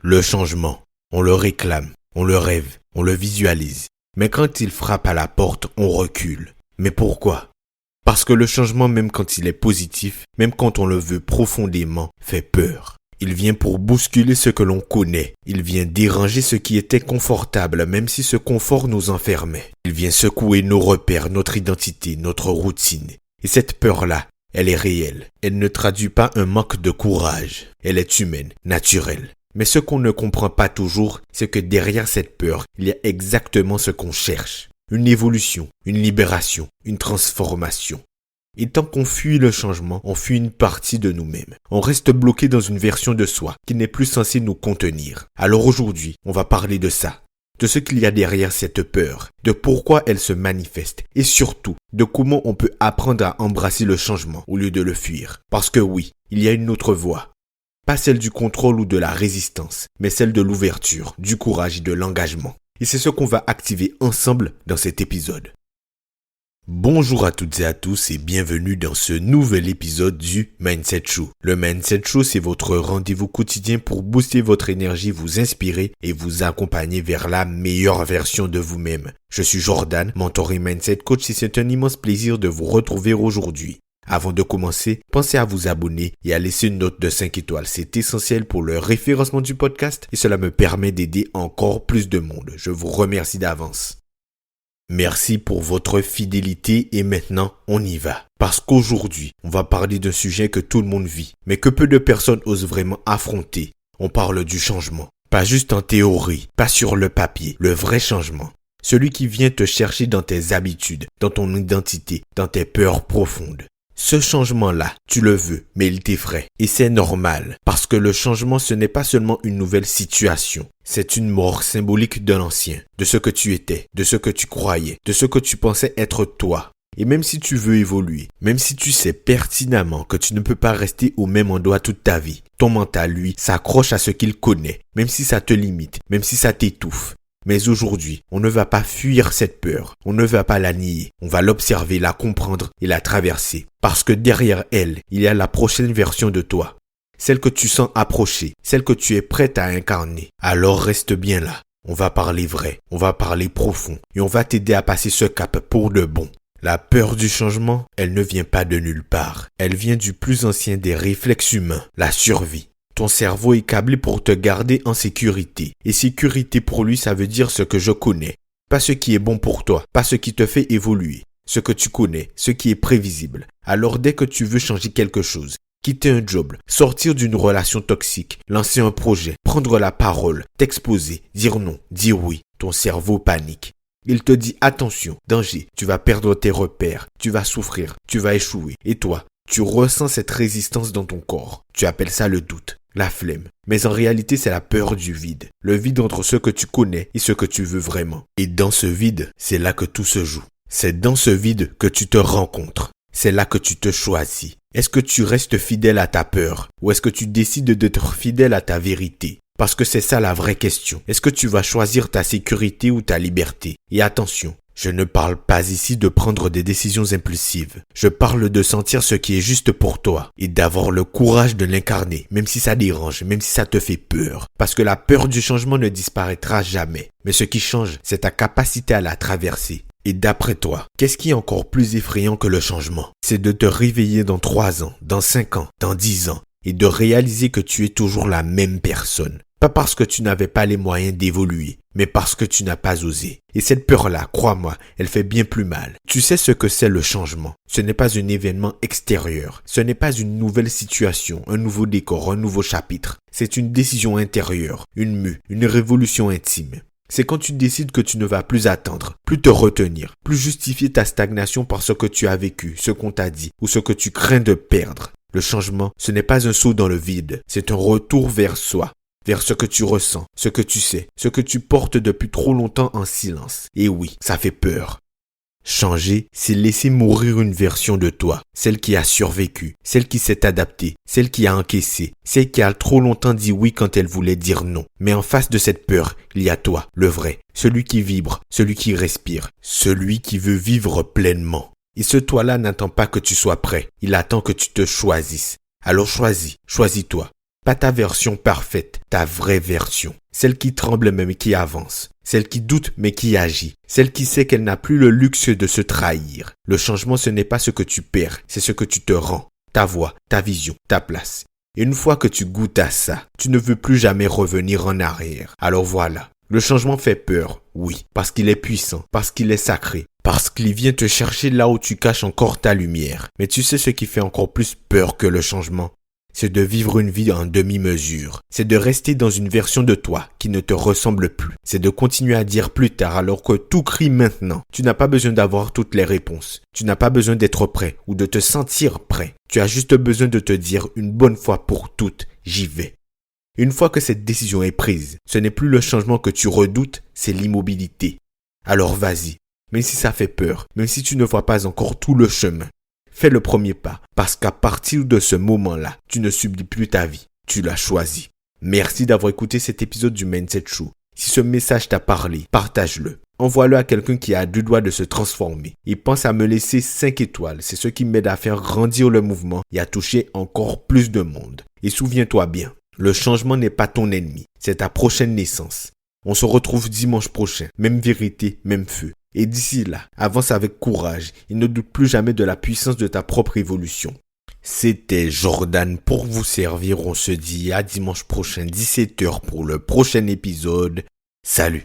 Le changement, on le réclame, on le rêve, on le visualise. Mais quand il frappe à la porte, on recule. Mais pourquoi ? Parce que le changement, même quand il est positif, même quand on le veut profondément, fait peur. Il vient pour bousculer ce que l'on connaît. Il vient déranger ce qui était confortable, même si ce confort nous enfermait. Il vient secouer nos repères, notre identité, notre routine. Et cette peur-là, elle est réelle. Elle ne traduit pas un manque de courage. Elle est humaine, naturelle. Mais ce qu'on ne comprend pas toujours, c'est que derrière cette peur, il y a exactement ce qu'on cherche. Une évolution, une libération, une transformation. Et tant qu'on fuit le changement, on fuit une partie de nous-mêmes. On reste bloqué dans une version de soi qui n'est plus censée nous contenir. Alors aujourd'hui, on va parler de ça. De ce qu'il y a derrière cette peur, de pourquoi elle se manifeste et surtout de comment on peut apprendre à embrasser le changement au lieu de le fuir. Parce que oui, il y a une autre voie. Pas celle du contrôle ou de la résistance, mais celle de l'ouverture, du courage et de l'engagement. Et c'est ce qu'on va activer ensemble dans cet épisode. Bonjour à toutes et à tous et bienvenue dans ce nouvel épisode du Mindset Show. Le Mindset Show, c'est votre rendez-vous quotidien pour booster votre énergie, vous inspirer et vous accompagner vers la meilleure version de vous-même. Je suis Jordan, mentor et Mindset Coach et c'est un immense plaisir de vous retrouver aujourd'hui. Avant de commencer, pensez à vous abonner et à laisser une note de 5 étoiles. C'est essentiel pour le référencement du podcast et cela me permet d'aider encore plus de monde. Je vous remercie d'avance. Merci pour votre fidélité et maintenant on y va. Parce qu'aujourd'hui, on va parler d'un sujet que tout le monde vit, mais que peu de personnes osent vraiment affronter. On parle du changement. Pas juste en théorie, pas sur le papier, le vrai changement. Celui qui vient te chercher dans tes habitudes, dans ton identité, dans tes peurs profondes. Ce changement-là, tu le veux, mais il t'effraie. Et c'est normal, parce que le changement, ce n'est pas seulement une nouvelle situation. C'est une mort symbolique de l'ancien, de ce que tu étais, de ce que tu croyais, de ce que tu pensais être toi. Et même si tu veux évoluer, même si tu sais pertinemment que tu ne peux pas rester au même endroit toute ta vie, ton mental, lui, s'accroche à ce qu'il connaît, même si ça te limite, même si ça t'étouffe. Mais aujourd'hui, on ne va pas fuir cette peur, on ne va pas la nier, on va l'observer, la comprendre et la traverser. Parce que derrière elle, il y a la prochaine version de toi. Celle que tu sens approcher, celle que tu es prête à incarner. Alors reste bien là, on va parler vrai, on va parler profond et on va t'aider à passer ce cap pour de bon. La peur du changement, elle ne vient pas de nulle part. Elle vient du plus ancien des réflexes humains, la survie. Ton cerveau est câblé pour te garder en sécurité. Et sécurité pour lui, ça veut dire ce que je connais. Pas ce qui est bon pour toi, pas ce qui te fait évoluer. Ce que tu connais, ce qui est prévisible. Alors dès que tu veux changer quelque chose, quitter un job, sortir d'une relation toxique, lancer un projet, prendre la parole, t'exposer, dire non, dire oui, ton cerveau panique. Il te dit attention, danger, tu vas perdre tes repères, tu vas souffrir, tu vas échouer. Et toi, tu ressens cette résistance dans ton corps. Tu appelles ça le doute, la flemme. Mais en réalité, c'est la peur du vide. Le vide entre ce que tu connais et ce que tu veux vraiment. Et dans ce vide, c'est là que tout se joue. C'est dans ce vide que tu te rencontres. C'est là que tu te choisis. Est-ce que tu restes fidèle à ta peur ou est-ce que tu décides d'être fidèle à ta vérité? Parce que c'est ça la vraie question. Est-ce que tu vas choisir ta sécurité ou ta liberté? Et attention, je ne parle pas ici de prendre des décisions impulsives. Je parle de sentir ce qui est juste pour toi et d'avoir le courage de l'incarner, même si ça dérange, même si ça te fait peur. Parce que la peur du changement ne disparaîtra jamais. Mais ce qui change, c'est ta capacité à la traverser. Et d'après toi, qu'est-ce qui est encore plus effrayant que le changement? C'est de te réveiller dans 3 ans, dans 5 ans, dans 10 ans et de réaliser que tu es toujours la même personne. Pas parce que tu n'avais pas les moyens d'évoluer, mais parce que tu n'as pas osé. Et cette peur-là, crois-moi, elle fait bien plus mal. Tu sais ce que c'est le changement. Ce n'est pas un événement extérieur. Ce n'est pas une nouvelle situation, un nouveau décor, un nouveau chapitre. C'est une décision intérieure, une mue, une révolution intime. C'est quand tu décides que tu ne vas plus attendre, plus te retenir, plus justifier ta stagnation par ce que tu as vécu, ce qu'on t'a dit ou ce que tu crains de perdre. Le changement, ce n'est pas un saut dans le vide, c'est un retour vers soi. Vers ce que tu ressens, ce que tu sais, ce que tu portes depuis trop longtemps en silence. Et oui, ça fait peur. Changer, c'est laisser mourir une version de toi, celle qui a survécu, celle qui s'est adaptée, celle qui a encaissé, celle qui a trop longtemps dit oui quand elle voulait dire non. Mais en face de cette peur, il y a toi, le vrai, celui qui vibre, celui qui respire, celui qui veut vivre pleinement. Et ce toi-là n'attend pas que tu sois prêt, il attend que tu te choisisses. Alors choisis-toi. Pas ta version parfaite, ta vraie version. Celle qui tremble mais qui avance. Celle qui doute mais qui agit. Celle qui sait qu'elle n'a plus le luxe de se trahir. Le changement, ce n'est pas ce que tu perds, c'est ce que tu te rends. Ta voix, ta vision, ta place. Et une fois que tu goûtes à ça, tu ne veux plus jamais revenir en arrière. Alors voilà. Le changement fait peur, oui, parce qu'il est puissant, parce qu'il est sacré, parce qu'il vient te chercher là où tu caches encore ta lumière. Mais tu sais ce qui fait encore plus peur que le changement? C'est de vivre une vie en demi-mesure. C'est de rester dans une version de toi qui ne te ressemble plus. C'est de continuer à dire plus tard alors que tout crie maintenant. Tu n'as pas besoin d'avoir toutes les réponses. Tu n'as pas besoin d'être prêt ou de te sentir prêt. Tu as juste besoin de te dire une bonne fois pour toutes, j'y vais. Une fois que cette décision est prise, ce n'est plus le changement que tu redoutes, c'est l'immobilité. Alors vas-y, même si ça fait peur, même si tu ne vois pas encore tout le chemin, fais le premier pas, parce qu'à partir de ce moment-là, tu ne subis plus ta vie, tu l'as choisi. Merci d'avoir écouté cet épisode du Mindset Show. Si ce message t'a parlé, partage-le. Envoie-le à quelqu'un qui a deux doigts de se transformer. Et pense à me laisser 5 étoiles, c'est ce qui m'aide à faire grandir le mouvement et à toucher encore plus de monde. Et souviens-toi bien, le changement n'est pas ton ennemi, c'est ta prochaine naissance. On se retrouve dimanche prochain, même vérité, même feu. Et d'ici là, avance avec courage et ne doute plus jamais de la puissance de ta propre évolution. C'était Jordan pour vous servir. On se dit à dimanche prochain 17h pour le prochain épisode. Salut!